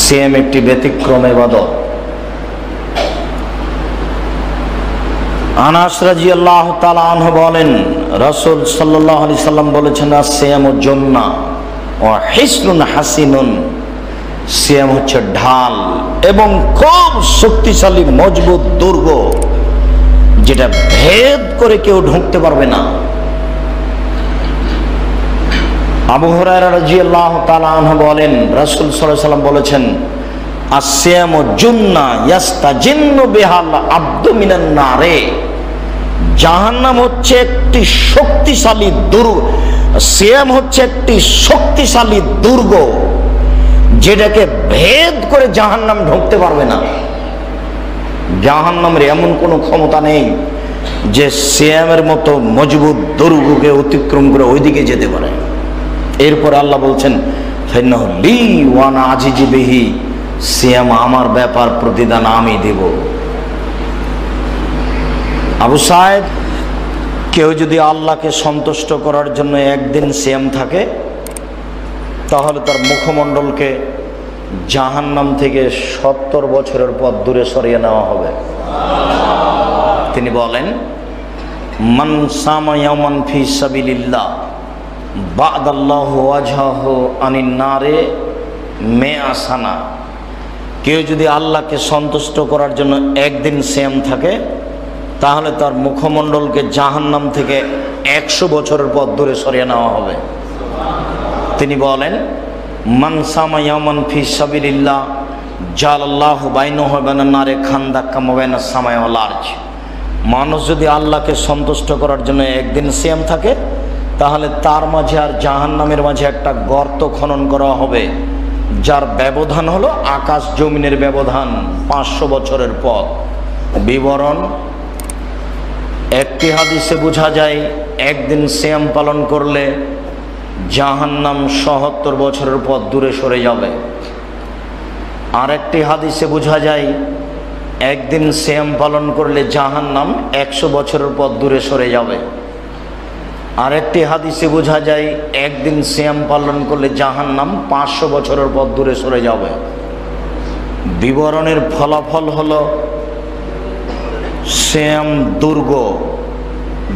সিয়াম একটি ব্যতিক্রম ইবাদত। আনাস রাদিয়াল্লাহু তাআলা আনহু বলেন, রাসূল সাল্লাল্লাহু আলাইহি সাল্লাম বলেছেন, সিয়ামুল জান্নাহ ওয়া হিসনুন হাসিনুন, সিয়াম হচ্ছে ঢাল এবং খুব শক্তিশালী মজবুত দুর্গ, যেটা ভেদ করে কেউ ঢুকতে পারবে না। আবু হুরায়রা রাদিয়াল্লাহু তাআলা আনহু বলেন, রাসূল সাল্লাল্লাহু আলাইহি সাল্লাম বলেছেন, আসিয়ামু জুন্নাহ ইয়াস্তাজিন্নু বিহাল আবদু মিনান নারে, জাহান্নাম হচ্ছে একটি শক্তিশালী দুর্গ, সিয়াম হচ্ছে একটি শক্তিশালী দুর্গ, যেটাকে ভেদ করে জাহান্নাম ঢুকতে পারবে না। জাহান্নামের এমন কোনো ক্ষমতা নেই যে সিয়ামের মতো মজবুত দুর্গকে অতিক্রম করে ওইদিকে যেতে পারে। এরপর আল্লাহ বলছেন, ফাইন্নাহু লি ওয়া আনা আজিজু বিহি, সিয়াম আমার ব্যাপার, প্রতিদান আমি দেব। আবু সাইদ, কেউ যদি আল্লাহকে সন্তুষ্ট করার জন্য একদিন সিয়াম থাকে, তাহলে তার মুখমণ্ডলকে জাহান্নাম থেকে 70 বছরের পর দূরে সরিয়ে নেওয়া হবে। তিনি বলেন, মান সামা ইয়াওমান ফি সাবিলিল্লাহ বা'দাল্লাহু ওয়াজহাহু আনিন নারে মিআ সানা, কেউ যদি আল্লাহকে সন্তুষ্ট করার জন্য একদিন সিয়াম থাকে, তাহলে তার মুখমণ্ডলকে জাহান্নাম থেকে 100 বছরের পর দূরে সরিয়ে নেওয়া হবে। তিনি বলেন, মান সামা ইয়াওমান ফি সাবিলিল্লাহ জালাল্লাহু বাইনাহু ওয়া বাইনান নারে খান্দাক কামা বাইনাস সামাই ওয়াল আরজ, মানুষ যদি আল্লাহকে সন্তুষ্ট করার জন্য একদিন সিয়াম থাকে, তাহলে তার মাঝে আর জাহান্নামের মাঝে একটা গর্ত খনন করা হবে, যার ব্যবধান হলো আকাশ জমিনের ব্যবধান 500 বছরের পথ। বিবরণ, একটি হাদিসে বোঝা যায় একদিন সিয়াম পালন করলে জাহান্নাম ৭০ বছরের পথ দূরে সরে যাবে। আরেকটি হাদিসে বোঝা যায় একদিন সিয়াম পালন করলে জাহান্নাম 100 বছরের পথ দূরে সরে যাবে। আরেকটি হাদিসে বোঝা যায় একদিন সিয়াম পালন করলে জাহান্নাম 500 বছরের পথ দূরে সরে যাবে। বিবরণের ফলাফল হলো সিয়াম দুর্গ।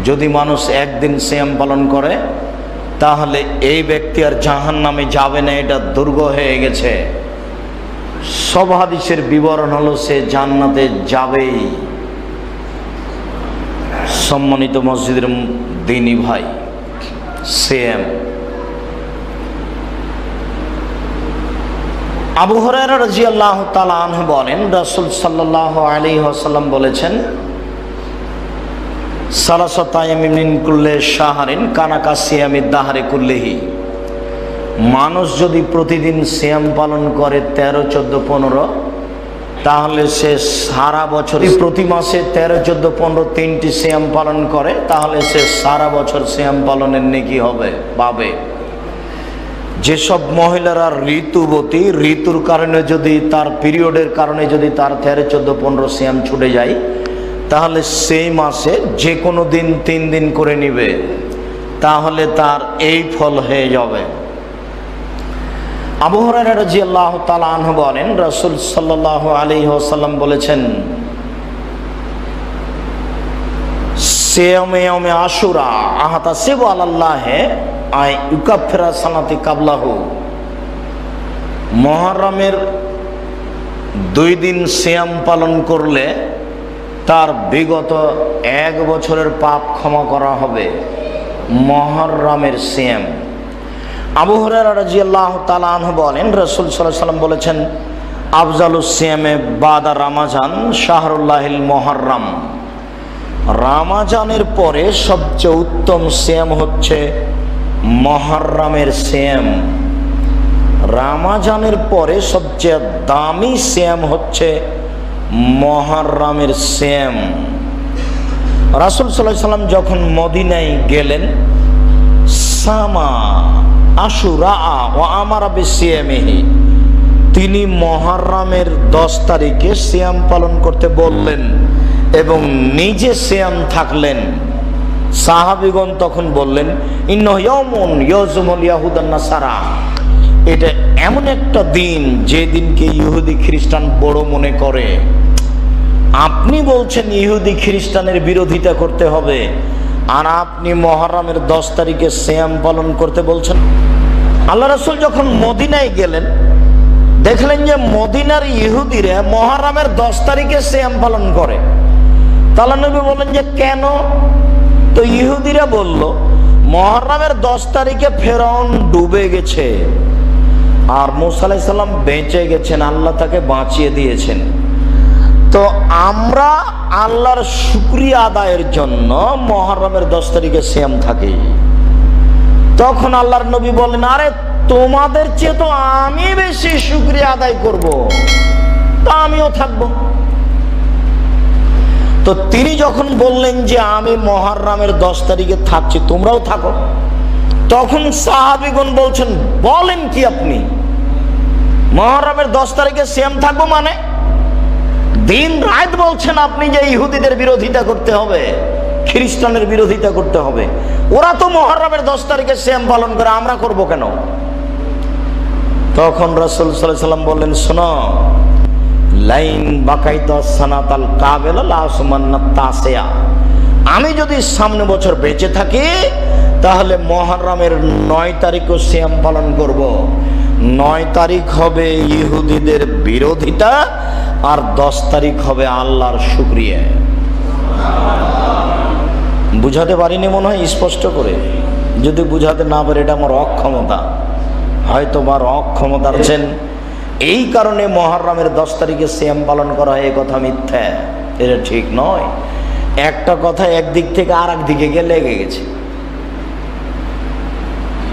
যদি মানুষ একদিন সিয়াম পালন করে, তাহলে এই ব্যক্তি আর জাহান্নামে যাবে না, এটা দুর্গ হয়ে গেছে। সব হাদিসের বিবরণ হলো সে জান্নাতে যাবেই। সম্মানিত মসজিদের দিনী ভাই, সিয়াম। আবু হুরায়রা রাদিয়াল্লাহু তাআলা আনহু বলেন, রাসূল সাল্লাল্লাহু আলাইহি ওয়াসাল্লাম বলেছেন, সালাসাতু আইয়ামিন মিন কুল্লি শাহরিন কানাকা সিয়ামিদ দাহরি কুল্লিহি, মানুষ যদি প্রতিদিন সিয়াম পালন করে 13, 14, 15, তাহলে সে সারা বছর, প্রতি মাসে 13, 14, 15 3টি সিয়াম পালন করে, তাহলে সে সারা বছর সিয়াম পালনের নেকি হবে পাবে। যেসব মহিলারা ঋতুবতী, ঋতুর কারণে যদি তার পিরিয়ডের কারণে যদি তার 13, 14, 15 সিয়াম ছুটে যায়, তাহলে সেই মাসে যে কোনো দিন 3 দিন করে নিবে, তাহলে তার এই ফল হয়ে যাবে। আবু হুরায়রা রাদিয়াল্লাহু তাআলা আনহু বলেন, রাসূল সাল্লাল্লাহু আলাইহি ওয়াসাল্লাম বলেছেন, সিয়ামে ইয়াউমে আশুরা আহতাসিবু আলাল্লাহি আই ইউকাফিরা সানাতি কাবলাহু, মুহররমের 2 দিন সিয়াম পালন করলে তার বিগত 1 বছরের পাপ ক্ষমা করা হবে। মুহররমের সিয়াম। আবু হুরায়রা রাদিয়াল্লাহু তাআলা আনহু বলেন, রাসূল সাল্লাল্লাহু আলাইহি ওয়াসাল্লাম বলেছেন, আফজালুস সিয়ামে বাদা রমাজান শাহরুল্লাহিল মুহররম, রমাজানের পরে সবচেয়ে উত্তম সিয়াম হচ্ছে মুহররমের সিয়াম। রমাজানের পরে সবচেয়ে দামি সিয়াম হচ্ছে মুহররমের সিয়াম। রাসূল সাল্লাল্লাহু আলাইহি ওয়াসাল্লাম যখন মদিনায় গেলেন, সামা আশুরা ওয়া আমারা বিসিয়ামিহি, তিনি মুহররমের 10 তারিখে সিয়াম পালন করতে বললেন এবং নিজে সিয়াম থাকলেন। সাহাবীগণ তখন বললেন, ইন্নাহু ইয়াউমুন ইয়াজুমুল ইয়াহুদান নাসারা, এটা এমন একটা দিন যে দিনকে ইহুদি খ্রিস্টান বড় মনে করে। আপনি বলছেন ইহুদি খ্রিস্টানের বিরোধিতা করতে হবে, আর আপনি মুহররমের 10 তারিখে সিয়াম পালন করতে বলছেন। আল্লাহ রাসূল যখন মদিনায় গেলেন, দেখলেন যে মদিনার ইহুদিরা মুহররমের 10 তারিখে সিয়াম পালন করে। তাহলে নবী বলেন যে কেন? তো ইহুদিরা বলল, মুহররমের 10 তারিখে ফেরাউন ডুবে গেছে, আর মুসা আলাইহিস সালাম বেঁচে গেছেন, আল্লাহ তাকে বাঁচিয়ে দিয়েছেন। তো আমরা আল্লাহর শুকরিয়া আদায়ের জন্য মুহররমের 10 তারিখে সিয়াম থাকি। তখন আল্লাহর নবী বলেন, আরে তোমাদের চেয়ে তো আমি বেশি শুকরিয়া আদায় করব, তা আমিও থাকবো। তো তিনি যখন বললেন যে আমি মুহররমের 10 তারিখে থাকছি, তোমরাও থাকো, তখন সাহাবীগণ বলছেন, বলেন কি আপনি? মুহররমের 10 তারিখে সিয়াম থাকবো মানে? দিন রাত বলছেন আপনি যে ইহুদিদের বিরোধিতা করতে হবে, খ্রিস্টানের বিরোধিতা করতে হবে। ওরা তো মুহররমের 10 তারিখে সিয়াম পালন করে, আমরা করব কেন? তখন রাসূল সাল্লাল্লাহু আলাইহি ওয়াসাল্লাম বললেন, শোনো, লাইন বাকাইতা সানাতাল কাবেলা লা সুমান্নাত তাসিয়া, আমি যদি সামনে বছর বেঁচে থাকি তাহলে মুহররমের 9 তারিখও সিয়াম পালন করব। 9 তারিখ হবে ইহুদিদের বিরোধিতা, আর 10 তারিখ হবে আল্লাহর শুকরিয়া। বুঝাতে পারিনি মনে হয় স্পষ্ট করে? যদি বুঝাতে না পারে, এটা আমার অক্ষমতা, হয়তো আমার অক্ষমতা আছেন, এই কারণে মুহররমের 10 তারিখে সিয়াম পালন করা হয়, এই কথা মিথ্যা, এটা ঠিক নয়। একটা কথা একদিক থেকে আর এক দিকে গিয়ে লেগে গেছে,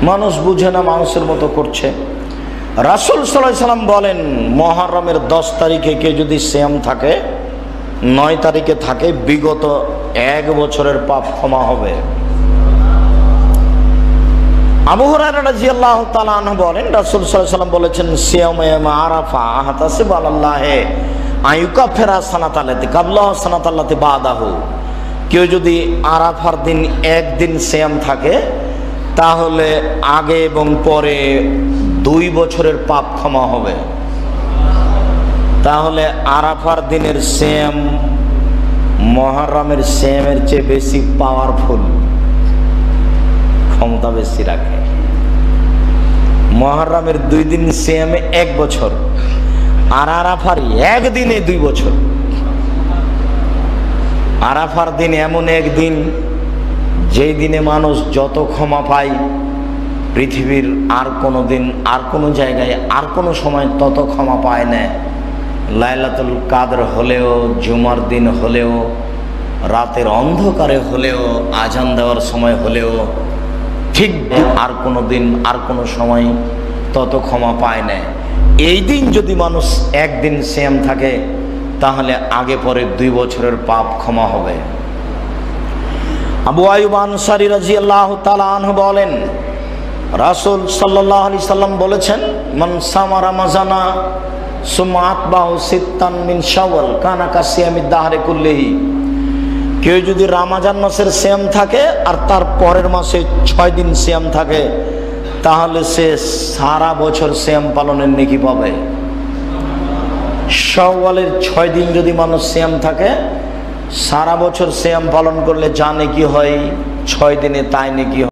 মানুষ বুঝে না, মানুষের মতো করছে। রাসূল সাল্লাল্লাহু আলাইহি ওয়াসাল্লাম বলেন, মুহররমের 10 তারিখে কেউ যদি সিয়াম থাকে, 9 তারিখে থাকে, বিগত 1 বছরের পাপ ক্ষমা হবে। আবু হুরায়রা রাদিয়াল্লাহু তাআলা আনহু বলেন, রাসূল সাল্লাল্লাহু আলাইহি ওয়াসাল্লাম বলেছেন, সিয়ামে আরাফা আহতাসিবু আলাল্লাহি আইয়ুকাফিরা সানাতাল্লাতি ক্বাবলাহু সানাতাল্লাতি বাদাহু। কেউ যদি আরাফার দিন একদিন সিয়াম থাকে, তাহলে আগে এবং পরে 2 বছরের পাপ ক্ষমা হবে। তাহলে আরাফার দিনের সিয়াম মুহররমের সিয়ামের চেয়ে বেশি পাওয়ারফুল, ক্ষমতা বেশি রাখে। মুহররমের 2 দিন সিয়ামে 1 বছর, আর আরাফার একদিনে 2 বছর। আরাফার দিন এমন একদিন, যেই দিনে মানুষ যত ক্ষমা পায়, পৃথিবীর আর কোনো দিন, আর কোনো জায়গায়, আর কোনো সময় তত ক্ষমা পায় না। লাইলাতুল কাদর হলেও, জুমার দিন হলেও, রাতের অন্ধকারে হলেও, আজান দেওয়ার সময় হলেও, ঠিক আর কোনো দিন, আর কোনো সময় তত ক্ষমা পায় না। এই দিন যদি মানুষ একদিন সিয়াম থাকে, তাহলে আগে পরে 2 বছরের পাপ ক্ষমা হবে। আবু আইয়ুব আনসারী রাদিয়াল্লাহু তাআলা আনহু বলেন, রাসূল সাল্লাল্লাহু আলাইহি সাল্লাম বলেছেন, মান সামা রমাজানা সুম্মা আতবাহু সিত্তান মিন শাওয়াল কানা কাসিয়ামিদ দাহরি কুল্লিহি। কেউ যদি রমজান মাসের সিয়াম থাকে আর তার পরের মাসে 6 দিন সিয়াম থাকে, তাহলে সে সারা বছর সিয়াম পালনের নেকি পাবে। শাওয়ালের 6 দিন যদি মানুষ সিয়াম থাকে, সারা বছর সিয়াম পালন করলে যা নেকি হয়, 6 দিনে তাই নেকি হয়।